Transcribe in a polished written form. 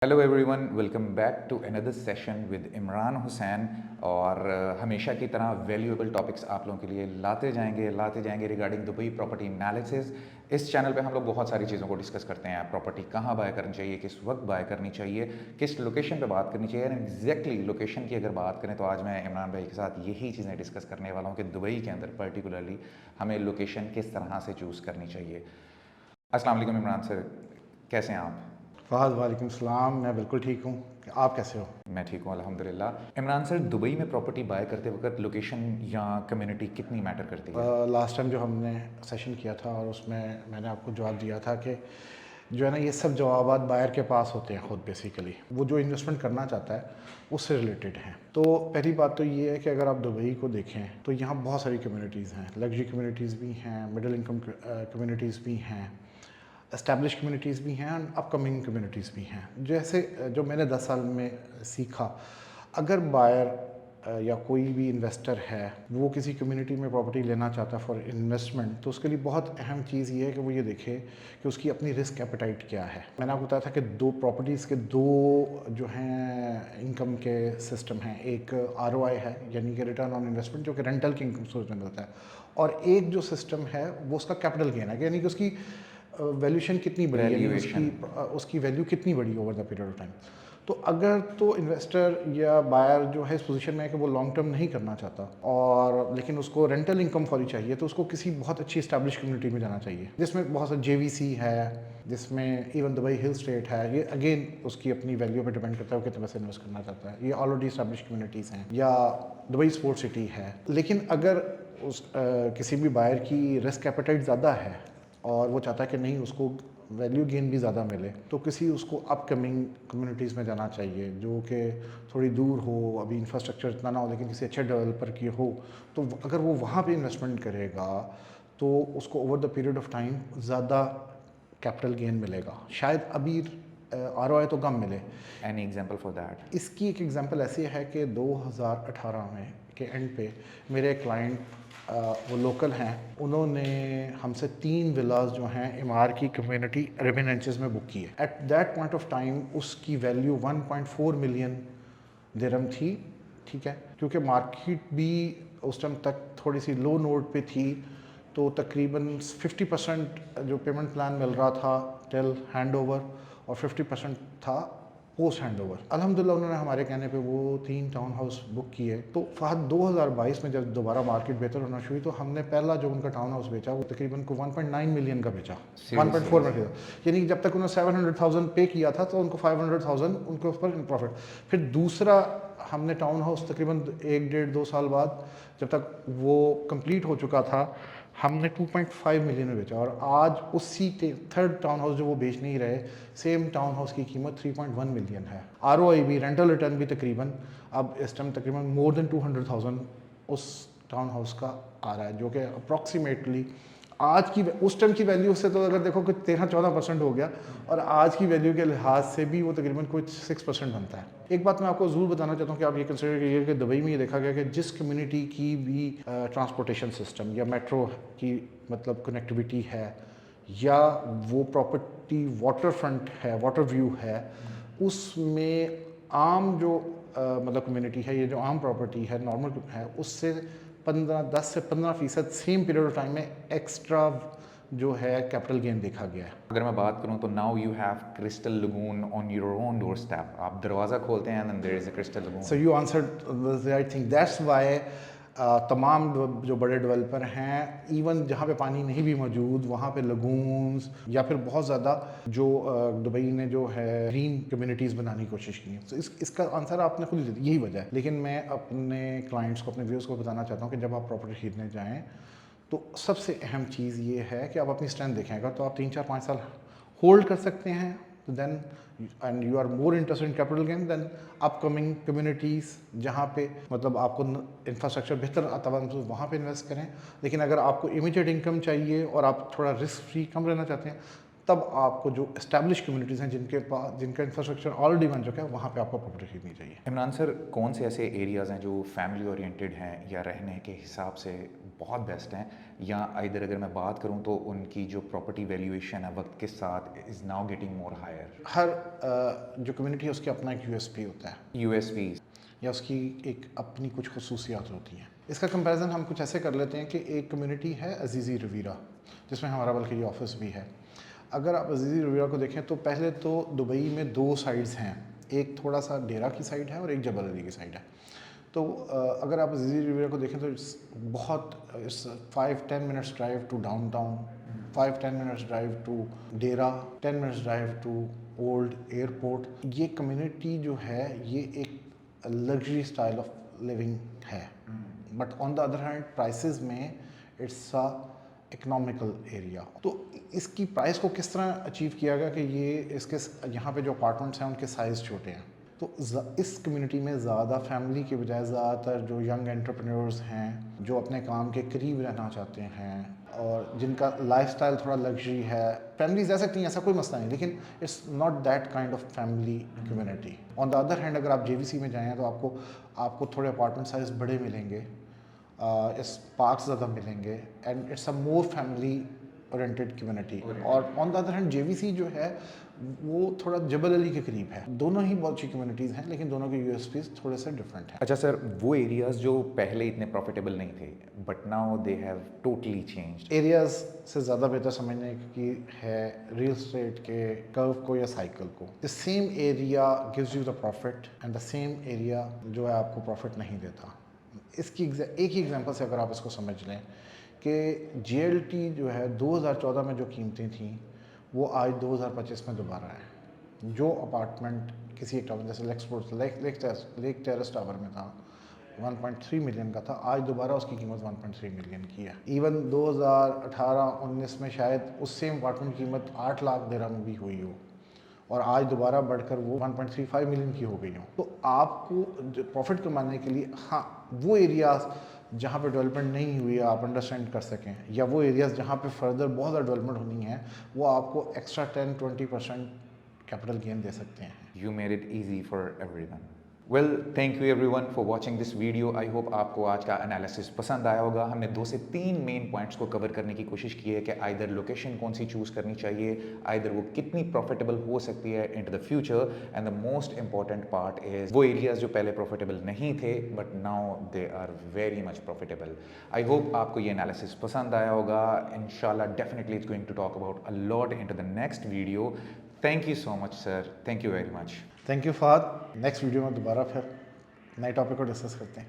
Hello everyone, welcome back to another session with Imran Hussain. और हमेशा की तरह वैल्यूएबल टॉपिक्स आप लोगों के लिए लाते जाएंगे रिगार्डिंग दुबई प्रॉपर्टी एनालिसिस। इस चैनल पे हम लोग बहुत सारी चीज़ों को डिस्कस करते हैं। प्रॉपर्टी कहाँ बाय करनी चाहिए, किस वक्त बाय करनी चाहिए, किस लोकेशन पे बात करनी चाहिए। एंड एग्जैक्टली लोकेशन की अगर बात करें तो आज मैं इमरान भाई के साथ यही चीज़ें डिस्कस करने वाला हूँ कि दुबई के अंदर पर्टिकुलरली हमें लोकेशन किस तरह से चूज़ करनी चाहिए। अस्सलाम वालेकुम इमरान सर, कैसे हैं आप? फ़हद वालेकुम सलाम। मैं बिल्कुल ठीक हूँ। आप कैसे हो? मैं ठीक हूँ अल्हम्दुलिल्लाह। इमरान सर, दुबई में प्रॉपर्टी बाय करते वक्त लोकेशन या कम्युनिटी कितनी मैटर करती है? लास्ट टाइम जो हमने सेशन किया था और उसमें मैंने आपको जवाब दिया था कि जो है ना, ये सब जवाबात बायर के पास होते हैं खुद। बेसिकली वो जो इन्वेस्टमेंट करना चाहता है उससे रिलेटेड हैं। तो पहली बात तो ये है कि अगर आप दुबई को देखें तो यहाँ बहुत सारी कम्युनिटीज़ हैं। लग्जरी कम्युनिटीज़ भी हैं, मिडिल इनकम कम्युनिटीज़ भी हैं, एस्टैब्लिश कम्युनिटीज़ भी हैं, अपकमिंग कम्युनिटीज़ भी हैं। जैसे जो मैंने 10 साल में सीखा, अगर बायर या कोई भी इन्वेस्टर है वो किसी कम्युनिटी में प्रॉपर्टी लेना चाहता है फॉर इन्वेस्टमेंट, तो उसके लिए बहुत अहम चीज़ ये है कि वो ये देखे कि उसकी अपनी रिस्क एपेटाइट क्या है। मैंने आपको बताया था कि दो प्रॉपर्टीज़ के दो जो हैं इनकम के सिस्टम हैं। एक ROI है, यानी कि रिटर्न ऑन इन्वेस्टमेंट, जो कि रेंटल की इनकम सोर्स में मिलता है, और एक जो सिस्टम है वो उसका कैपिटल गेन है, यानी कि उसकी वैल्यूशन कितनी बड़ी है, यानी उसकी वैल्यू कितनी बड़ी over the period of time. तो अगर तो इन्वेस्टर या बायर जो है इस पोजीशन में है कि वो लॉन्ग टर्म नहीं करना चाहता, और लेकिन उसको रेंटल इनकम फॉरी चाहिए, तो उसको किसी बहुत अच्छी इस्टेब्लिश कम्युनिटी में जाना चाहिए जिसमें बहुत सारे JVC है, जिसमें इवन दुबई हिल स्टेट है। ये अगेन उसकी अपनी वैल्यू पर डिपेंड करता है वो कितने पैसे इन्वेस्ट करना चाहता है। ये ऑलरेडी इस्टेब्लिश कम्युनिटीज़ हैं, या दुबई स्पोर्ट सिटी है। लेकिन अगर उस किसी भी बायर की रिस्क एपेटाइट ज़्यादा है और वो चाहता है कि नहीं, उसको वैल्यू गेन भी ज़्यादा मिले, तो किसी उसको अपकमिंग कम्युनिटीज़ में जाना चाहिए जो कि थोड़ी दूर हो, अभी इंफ्रास्ट्रक्चर इतना ना हो, लेकिन किसी अच्छे डेवलपर की हो। तो अगर वो वहाँ पे इन्वेस्टमेंट करेगा तो उसको over the period of time ज़्यादा कैपिटल गेन मिलेगा। शायद अभी ROI तो कम मिले। Any example for that? इसकी एक एग्जांपल ऐसी है कि 2018 में के एंड पे मेरे क्लाइंट, वो लोकल हैं, उन्होंने हमसे 3 विलास जो हैं इमार की कम्युनिटी रेमिनेंसेस में बुक की है। At that point of time उसकी वैल्यू 1.4 मिलियन दिरहम थी। ठीक है, क्योंकि मार्केट भी उस टाइम तक थोड़ी सी लो नोट पे थी, तो तकरीबन 50% जो पेमेंट प्लान मिल रहा था टिल हैंड ओवर, और 50% था पोस्ट हैंड ओवर। अल्हम्दुलिल्लाह उन्होंने हमारे कहने पे वो 3 टाउन हाउस बुक किए। तो फहद 2022 में जब दोबारा मार्केट बेहतर होना शुरू हुई, तो हमने पहला जो उनका टाउन हाउस बेचा वो तकरीबन को 1.9 मिलियन का बेचा। 1.4 में खरीदा, यानी जब तक उन्होंने 700,000 पे किया था तो उनको 500,000 उनके ऊपर इन प्रॉफिट। फिर दूसरा हमने टाउन हाउस तकरीबन 1 डेढ़ 2 साल बाद, जब तक वो कंप्लीट हो चुका था, हमने 2.5 मिलियन में बेचा। और आज उसी थर्ड टाउन हाउस जो वो बेच नहीं रहे, सेम टाउन हाउस की कीमत 3.1 मिलियन है। ROI भी, रेंटल रिटर्न भी तकरीबन अब इस टाइम तकरीबन मोर देन 200,000 उस टाउन हाउस का आ रहा है, जो कि अप्रॉक्सीमेटली आज की उस टाइम की वैल्यू से तो अगर देखो कि 13-14% हो गया, और आज की वैल्यू के लिहाज से भी वो तकरीबन कुछ 6% बनता है। एक बात मैं आपको ज़रूर बताना चाहता हूँ कि आप ये कंसिडर करिए कि दुबई में ये देखा गया कि जिस कम्युनिटी की भी ट्रांसपोर्टेशन सिस्टम या मेट्रो की मतलब कनेक्टिविटी है, या वो प्रॉपर्टी वाटर फ्रंट है, वाटर व्यू है, उसमें आम जो मतलब कम्युनिटी है, ये जो आम प्रॉपर्टी है, नॉर्मल है, उससे 10 से 15% सेम पीरियड ऑफ टाइम में एक्स्ट्रा जो है कैपिटल गेन देखा गया है। अगर मैं बात करूं तो now you have crystal lagoon on your own doorstep. आप दरवाज़ा खोलते हैं and there is a crystal lagoon. So you answered the right thing. That's why तमाम जो बड़े डेवलपर हैं, इवन जहाँ पे पानी नहीं भी मौजूद, वहाँ पे लगून्स या फिर बहुत ज़्यादा जो दुबई ने जो है ग्रीन कम्युनिटीज़ बनाने की कोशिश की है। तो इसका आंसर आपने खुद ही दे दिया, यही वजह है। लेकिन मैं अपने क्लाइंट्स को, अपने व्यूअर्स को बताना चाहता हूँ कि जब आप प्रॉपर्टी खरीदने जाएँ तो सबसे अहम चीज़ ये है कि आप अपनी स्ट्रेंथ देखें। अगर तो आप 3-4-5 साल होल्ड कर सकते हैं, तो then and you are more interested in capital gain than upcoming communities, जहाँ पे मतलब आपको इंफ्रास्ट्रक्चर बेहतर आता है, तो वहाँ पे इन्वेस्ट करें। लेकिन अगर आपको इमीडिएट इनकम चाहिए और आप थोड़ा रिस्क फ्री कम रहना चाहते हैं, तब आपको जो एस्टैब्लिश कम्युनिटीज़ हैं जिनके पास जिनका इंफ्रास्ट्रक्चर ऑलरेडी बन चुका है, वहाँ पे आपको प्रॉपर्टी खरीदनी चाहिए। इमरान सर, कौन से ऐसे एरियाज़ हैं जो फैमिली ओरिएंटेड हैं या रहने के हिसाब से बहुत बेस्ट हैं, या आइदर अगर मैं बात करूं तो उनकी जो प्रॉपर्टी वैल्यूएशन है वक्त के साथ is now getting more higher? हर जो कम्युनिटी है उसके अपना एक यूएसपी होता है यूएसपी या उसकी एक अपनी कुछ खसूसियात होती हैं। इसका कंपैरिजन हम कुछ ऐसे कर लेते हैं कि एक कम्युनिटी है अजीज़ी रवीरा, जिसमें हमारा बल्कि ये ऑफिस भी है। अगर आप अजीज़ी रवीरा को देखें तो पहले तो दुबई में 2 साइड्स हैं, एक थोड़ा सा डेरा की साइड है और एक जबल अली की साइड है। तो अगर आप अजीज़ी रवीरा को देखें तो it's 5-10 minutes drive to downtown, 5-10 minutes drive to Deira, 10 minutes drive to old airport. ये कम्युनिटी जो है ये एक लग्जरी स्टाइल ऑफ लिविंग है, but on the other hand prices में इट्स अ इकोनॉमिकल एरिया। तो इसकी प्राइस को किस तरह अचीव किया गया कि ये इसके यहाँ पे जो अपार्टमेंट्स हैं उनके साइज़ छोटे हैं। तो इस कम्युनिटी में ज़्यादा फैमिली के बजाय ज़्यादातर जो यंग एंटरप्रेन्योर्स हैं, जो अपने काम के करीब रहना चाहते हैं और जिनका लाइफस्टाइल थोड़ा लग्जरी है, फैमिलीज रह सकती हैं, ऐसा कोई मसला नहीं, लेकिन it's not that kind of family community. On the other hand अगर आप जेवीसी में जाएँ तो आपको थोड़े अपार्टमेंट साइज़ बड़े मिलेंगे, इस पार्क ज़्यादा मिलेंगे, and it's a more family oriented community. और on the other hand JVC जो है वो थोड़ा जबल अली के करीब है। दोनों ही बहुत अच्छी कम्युनिटीज़ हैं, लेकिन दोनों के यूएसपीज थोड़े से डिफरेंट हैं। अच्छा सर, वो एरियाज़ जो पहले इतने प्रॉफिटेबल नहीं थे but now they have totally changed. Areas से ज़्यादा बेहतर समझने की है रियल एस्टेट के कर्व को या साइकिल को। The same area gives you the profit and the same area जो है आपको प्रॉफिट नहीं देता। इसकी एक ही एग्जांपल से अगर आप इसको समझ लें कि जीएलटी जो है 2014 में जो कीमतें थी वो आज 2025 में दोबारा है। जो अपार्टमेंट किसी एक टावर जैसे लेक टेरेस टावर में था 1.3 मिलियन का था, आज दोबारा उसकी कीमत 1.3 मिलियन की है। इवन 2018-19 में शायद उस सेम अपार्टमेंट की कीमत 8 लाख दिरहम भी हुई हो और आज दोबारा बढ़कर वो 1.35 मिलियन की हो गई हो। तो आपको प्रॉफिट कमाने के लिए हाँ वो एरियाज़ जहाँ पे डेवलपमेंट नहीं हुई है आप अंडरस्टैंड कर सकें, या वो एरियाज़ जहाँ पे फर्दर बहुत ज़्यादा डेवलपमेंट होनी है वो आपको एक्स्ट्रा 10-20% कैपिटल गेन दे सकते हैं। You made it easy for everyone. Well, thank you everyone for watching this video. I hope आपको आज का एनालिसिस पसंद आया होगा। हमने 2 से 3 मेन पॉइंट्स को कवर करने की कोशिश की है कि आइदर लोकेशन कौन सी चूज़ करनी चाहिए, आइदर वो कितनी प्रॉफिटेबल हो सकती है into the future, and the most important part is वो एरियाज जो पहले प्रॉफिटेबल नहीं थे but now they are very much profitable. I hope आपको ये एनालिसिस पसंद आया होगा। इंशाल्लाह definitely it's going to talk about a lot into the next video. Thank you so much sir, thank you very much. Thank you Fahad. Next video में दोबारा फिर नए टॉपिक को डिस्कस करते हैं।